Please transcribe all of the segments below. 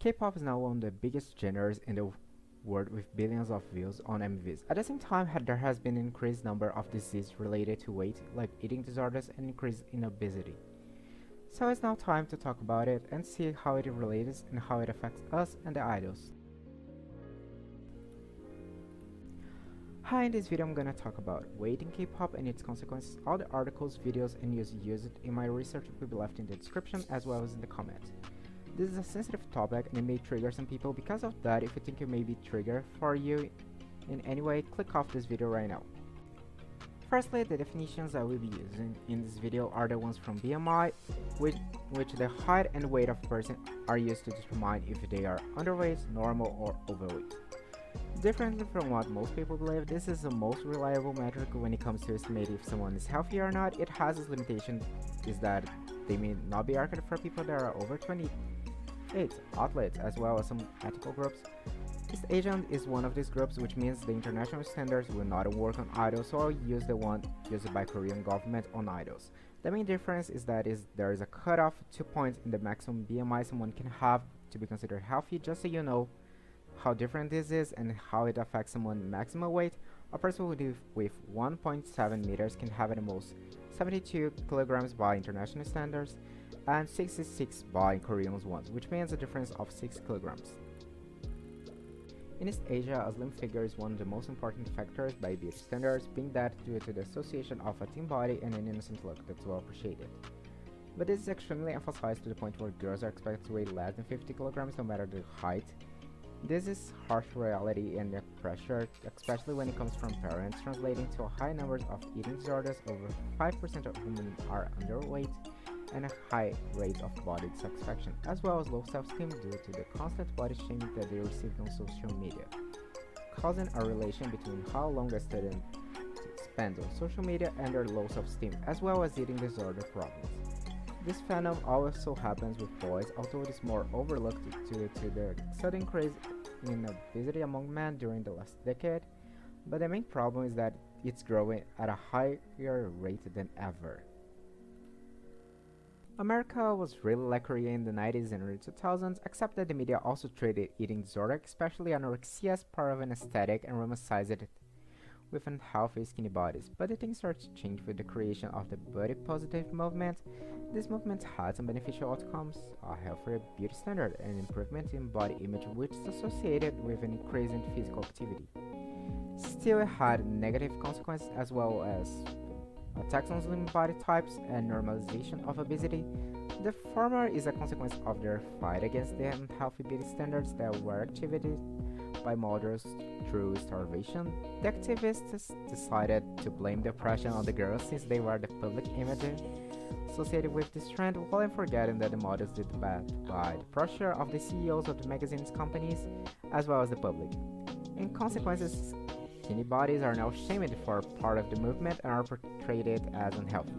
K-pop is now one of the biggest genres in the world with billions of views on MVs. At the same time, there has been an increased number of diseases related to weight, like eating disorders and increase in obesity. So it's now time to talk about it and see how it relates and how it affects us and the idols. Hi, in this video I'm gonna talk about weight in K-pop and its consequences. All the articles, videos, and news used in my research will be left in the description as well as in the comments. This is a sensitive topic and it may trigger some people. Because of that, if you think it may be trigger for you in any way, click off this video right now. Firstly, the definitions I will be using in this video are the ones from BMI, which the height and weight of a person are used to determine if they are underweight, normal, or overweight. Differently from what most people believe, this is the most reliable metric when it comes to estimating if someone is healthy or not. It has its limitation, is that they may not be accurate for people that are over 28, athletes, as well as some ethical groups. East Asian is one of these groups, which means the international standards will not work on idols, so I'll use the one used by Korean government on idols. The main difference is that there is a cutoff 2 points in the maximum BMI someone can have to be considered healthy. Just so you know how different this is and how it affects someone's maximum weight, a person with 1.7 meters can have at the most 72 kilograms by international standards and 66 by Korean ones, which means a difference of 6 kilograms. In East Asia, a slim figure is one of the most important factors by beauty standards, being that due to the association of a thin body and an innocent look that's well appreciated. But this is extremely emphasized to the point where girls are expected to weigh less than 50 kilograms no matter the height. This is harsh reality and the pressure, especially when it comes from parents, translating to a high numbers of eating disorders. Over 5% of women are underweight, and a high rate of body dissatisfaction, as well as low self-esteem due to the constant body shaming that they receive on social media, causing a relation between how long a student spends on social media and their low self-esteem, as well as eating disorder problems. This phenomenon also happens with boys, although it is more overlooked due to the sudden increase in obesity among men during the last decade, but the main problem is that it's growing at a higher rate than ever. America was really like Korea in the 90s and early 2000s, except that the media also treated eating disorder, especially anorexia, as part of an aesthetic and romanticized it with unhealthy skinny bodies. But the things started to change with the creation of the body positive movement. This movement had some beneficial outcomes: a healthier beauty standard and improvement in body image, which is associated with an increase in physical activity. Still, it had negative consequences as well as attacks on slim body types and normalization of obesity. The former is a consequence of their fight against the unhealthy beauty standards that were activated by models through starvation. The activists decided to blame the oppression on the girls since they were the public image associated with this trend, while forgetting that the models did bad by the pressure of the CEOs of the magazines companies as well as the public. In consequences, skinny bodies are now shamed for part of the movement and are portrayed as unhealthy.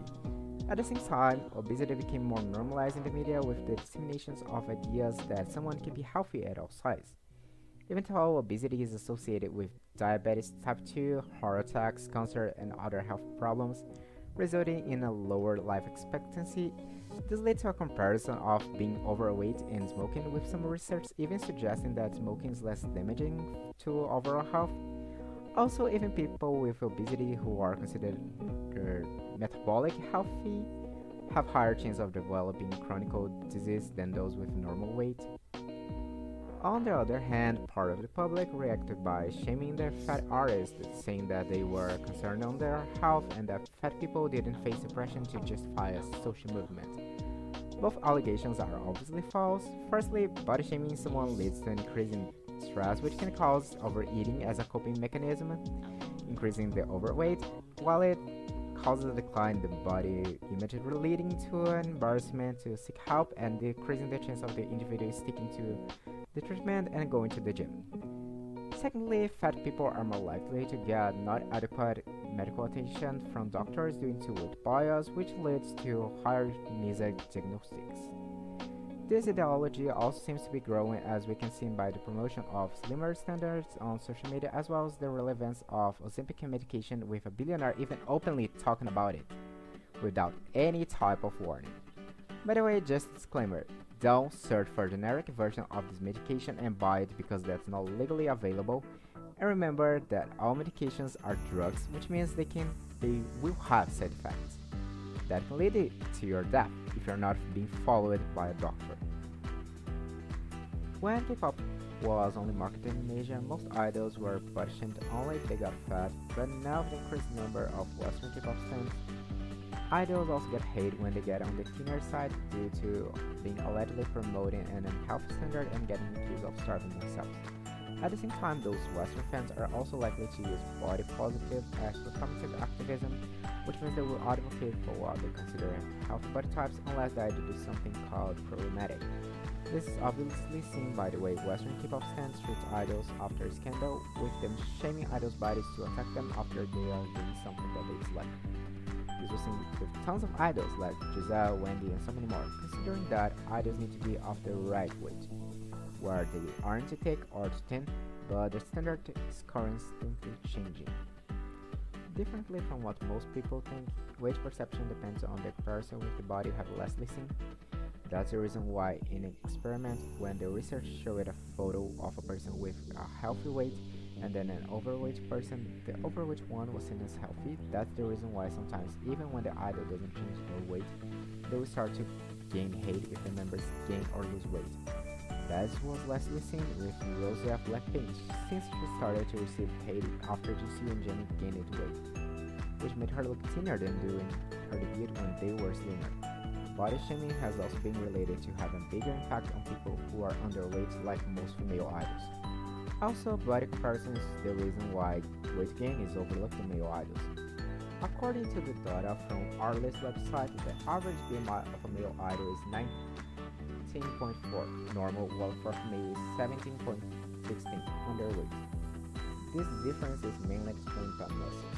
At the same time, obesity became more normalized in the media with the disseminations of ideas that someone can be healthy at all sizes. Even though obesity is associated with diabetes type 2, heart attacks, cancer, and other health problems, resulting in a lower life expectancy, this led to a comparison of being overweight and smoking, with some research even suggesting that smoking is less damaging to overall health. Also, even people with obesity who are considered metabolic healthy have higher chance of developing chronic disease than those with normal weight. On the other hand, part of the public reacted by shaming the fat artists, saying that they were concerned on their health and that fat people didn't face oppression to justify a social movement. Both allegations are obviously false. Firstly, body shaming someone leads to an increase in stress, which can cause overeating as a coping mechanism, increasing the overweight, while it causes a decline in the body image, leading to an embarrassment to seek help and decreasing the chance of the individual sticking to the treatment and going to the gym. Secondly, fat people are more likely to get not adequate medical attention from doctors due to weight bias, which leads to higher misdiagnostics. This ideology also seems to be growing, as we can see by the promotion of slimmer standards on social media, as well as the relevance of Ozempic medication, with a billionaire even openly talking about it, without any type of warning. By the way, just a disclaimer, Don't search for a generic version of this medication and buy it because that's not legally available. And remember that all medications are drugs, which means they will have side effects that can lead to your death if you're not being followed by a doctor. When K-pop was only marketed in Asia, most idols were positioned only if they got fat, but now with the increased number of Western K-pop fans, idols also get hate when they get on the thinner side due to being allegedly promoting an unhealthy standard and getting accused of starving themselves. At the same time, those Western fans are also likely to use body positive as performative activism, which means they will advocate for what they consider healthy body types unless the idol does something called problematic. This is obviously seen by the way Western K-pop fans treat idols after a scandal, with them shaming idols' bodies to attack them after they are doing something that they dislike. This was seen with tons of idols like Giselle, Wendy, and so many more, considering that idols need to be of the right weight, where they aren't too thick or too thin, but the standard is constantly changing. Differently from what most people think, weight perception depends on the person with the body you have lastly seen. That's the reason why in an experiment, when the research showed a photo of a person with a healthy weight and then an overweight person, the overweight one was seen as healthy. That's the reason why sometimes, even when the idol doesn't change their weight, they will start to gain hate if the members gain or lose weight. That was lastly seen with Rosé of Blackpink, since she started to receive hate after Jisoo and Jennie gained weight, which made her look thinner than during her debut when they were slimmer. Body shaming has also been related to have a bigger impact on people who are underweight like most female idols. Also, body comparison is the reason why weight gain is overlooked in male idols. According to the data from our list website, the average BMI of a male idol is 19.4 normal, while for female is 17.16 underweight. This difference is mainly explained by muscles.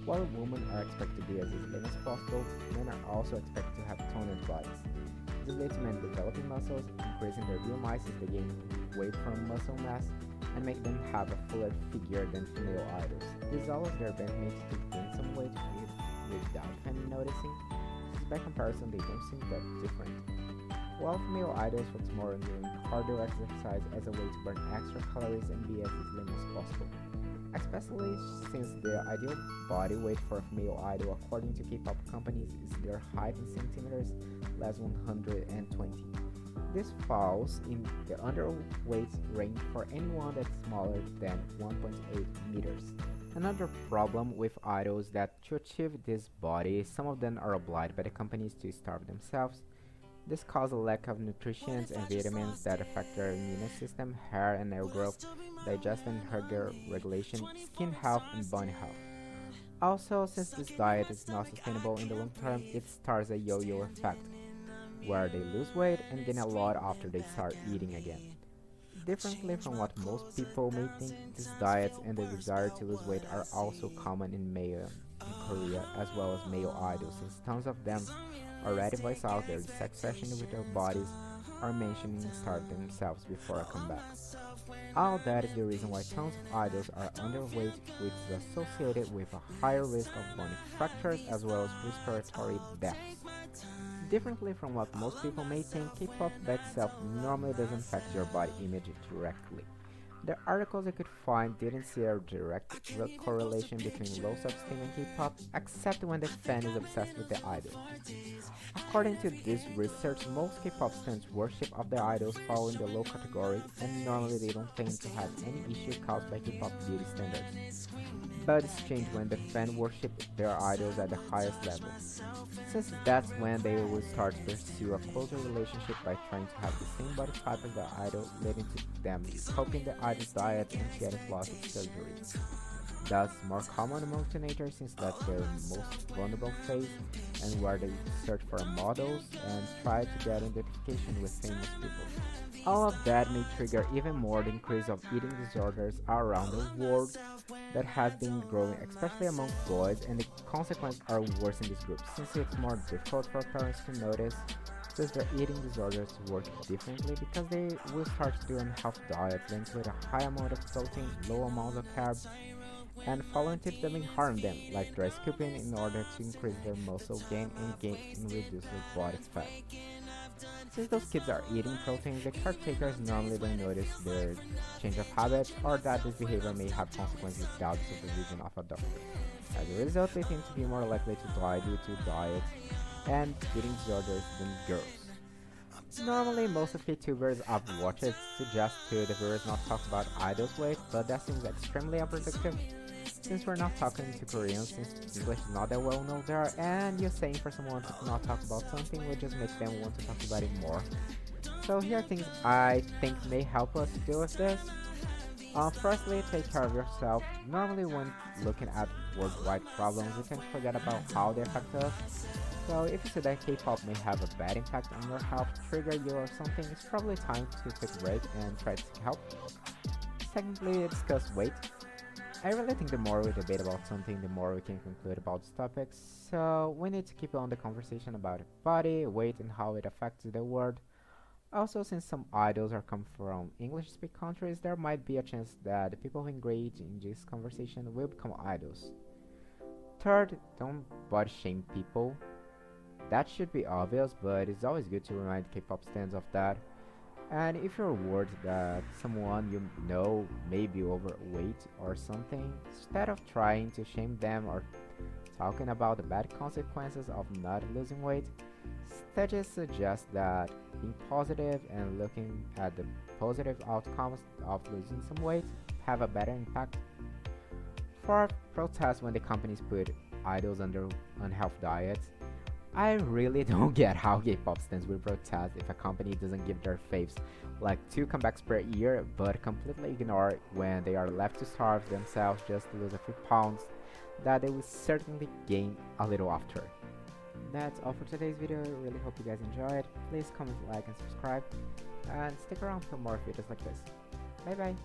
While women are expected to be as slim as possible, men are also expected to have toned bodies. This leads to men developing muscles, increasing their BMI since they gain weight from muscle mass, and make them have a fuller figure than female idols. This allows their bandmates to gain some weight without them noticing, since by comparison they don't seem that different. While female idols focus more on doing cardio exercise as a way to burn extra calories and be as slim as possible, especially since the ideal body weight for a female idol according to K-pop companies is their height in centimeters less 120. This falls in the underweight range for anyone that's smaller than 1.8 meters. Another problem with idols that to achieve this body, some of them are obliged by the companies to starve themselves. This causes a lack of nutrients and vitamins that affect their immune system, hair and nail growth, digestion and hunger regulation, skin health, and bone health. Also, since this diet is not sustainable in the long term, it starts a yo-yo effect, where they lose weight and gain a lot after they start eating again. Differently from what most people may think, these diets and the desire to lose weight are also common in male in Korea as well as male idols, since tons of them already voice out their dissatisfaction with their bodies or mentioning starve themselves before a comeback. All that is the reason why tons of idols are underweight, which is associated with a higher risk of bone fractures as well as respiratory deaths. Differently from what most people may think, K-pop by itself normally doesn't affect your body image directly. The articles I could find didn't see a direct correlation between low self-esteem and K-pop, except when the fan is obsessed with the idol. According to this research, most K-pop fans worship of their idols fall in the low category, and normally they don't tend to have any issue caused by K-pop beauty standards. But it's changed when the fan worship their idols at the highest level, since that's when they will start to pursue a closer relationship by trying to have the same body type as the idol, leading to them copying the idol's diet and getting plastic surgery. That's more common among teenagers since that's their most vulnerable phase and where they search for models and try to get identification with famous people. All of that may trigger even more the increase of eating disorders around the world that has been growing, especially among boys, and the consequences are worse in this group since it's more difficult for parents to notice, since their eating disorders work differently because they will start to do unhealthy diets that include a high amount of protein, low amounts of carbs, and following tips that may harm them, like dry scooping in order to increase their muscle gain and reduce their body fat. Since those kids are eating proteins, the caretakers normally don't notice their change of habits or that this behavior may have consequences without the supervision of a doctor. As a result, they tend to be more likely to die due to diet and eating disorders than girls. Normally, most of the YouTubers I've watched suggest to the viewers not talk about idols' weight, but that seems extremely unproductive. Since we're not talking to Koreans, since English is not that well known there, and you're saying for someone to not talk about something would just make them want to talk about it more. So here are things I think may help us deal with this. Firstly, take care of yourself. Normally when looking at worldwide problems, we tend to forget about how they affect us. So if you see that K-pop may have a bad impact on your health, trigger you or something, it's probably time to take a break and try to seek help. Secondly, discuss weight. I really think the more we debate about something, the more we can conclude about this topic, so we need to keep on the conversation about body, weight, and how it affects the world. Also, since some idols are come from English-speaking countries, there might be a chance that the people who engage in this conversation will become idols. Third, don't body shame people. That should be obvious, but it's always good to remind K-pop stands of that. And if you're worried that someone you know may be overweight or something, instead of trying to shame them or talking about the bad consequences of not losing weight, studies suggest that being positive and looking at the positive outcomes of losing some weight have a better impact. For protests when the companies put idols under unhealthy diets, I really don't get how K-pop stands will protest if a company doesn't give their faves like 2 comebacks per year, but completely ignore it when they are left to starve themselves just to lose a few pounds that they will certainly gain a little after. That's all for today's video. Really hope you guys enjoyed. Please comment, like, and subscribe, and stick around for more videos like this. Bye bye.